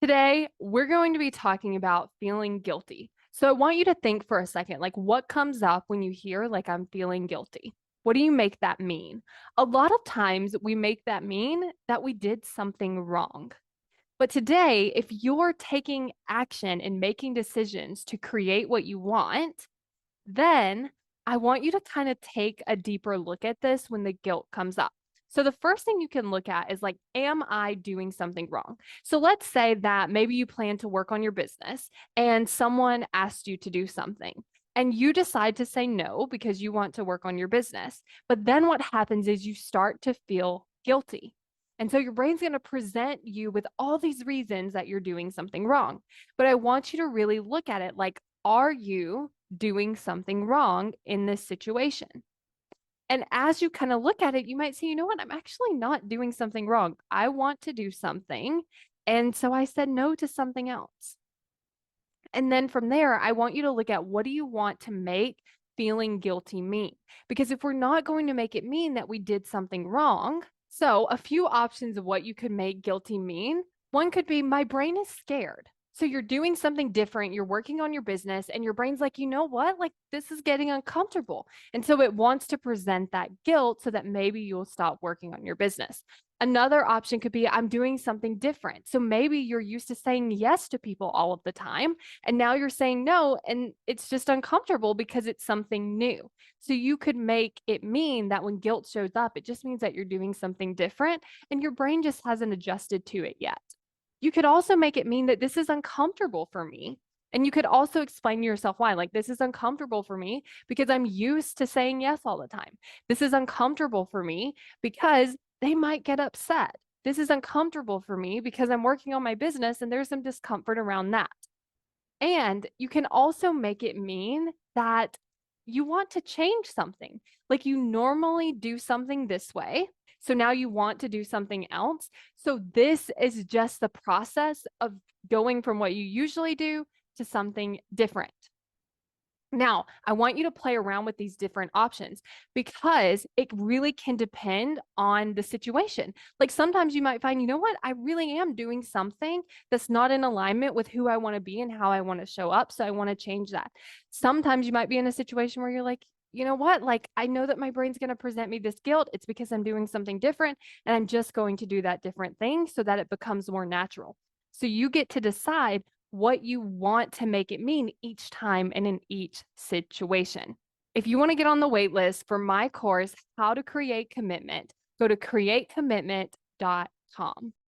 Today, we're going to be talking about feeling guilty. So I want you to think for a second, like what comes up when you hear like I'm feeling guilty? What do you make that mean? A lot of times we make that mean that we did something wrong. But today, if you're taking action and making decisions to create what you want, then I want you to kind of take a deeper look at this when the guilt comes up. So the first thing you can look at is like, am I doing something wrong? So let's say that maybe you plan to work on your business and someone asked you to do something and you decide to say no because you want to work on your business. But then what happens is you start to feel guilty. And so your brain's going to present you with all these reasons that you're doing something wrong. But I want you to really look at it like, are you doing something wrong in this situation? And as you kind of look at it, you might say, you know what? I'm actually not doing something wrong. I want to do something. And so I said no to something else. And then from there, I want you to look at what do you want to make feeling guilty mean? Because if we're not going to make it mean that we did something wrong, so a few options of what you could make guilty mean. One could be my brain is scared. So you're doing something different, you're working on your business, and your brain's like, you know what? Like, this is getting uncomfortable. And so it wants to present that guilt so that maybe you'll stop working on your business. Another option could be I'm doing something different. So maybe you're used to saying yes to people all of the time, and now you're saying no, and it's just uncomfortable because it's something new. So you could make it mean that when guilt shows up, it just means that you're doing something different and your brain just hasn't adjusted to it yet. You could also make it mean that this is uncomfortable for me. And you could also explain to yourself why, like, this is uncomfortable for me because I'm used to saying yes all the time. This is uncomfortable for me because they might get upset. This is uncomfortable for me because I'm working on my business and there's some discomfort around that. And you can also make it mean that you want to change something. Like you normally do something this way. So now you want to do something else. So this is just the process of going from what you usually do to something different. Now, I want you to play around with these different options because it really can depend on the situation. Like sometimes you might find, you know what, I really am doing something that's not in alignment with who I want to be and how I want to show up. So I want to change that. Sometimes you might be in a situation where you're like, you know what, like I know that my brain's going to present me this guilt. It's because I'm doing something different and I'm just going to do that different thing so that it becomes more natural. So you get to decide what you want to make it mean each time and in each situation. If you want to get on the wait list for my course, How to Create Commitment, go to createcommitment.com.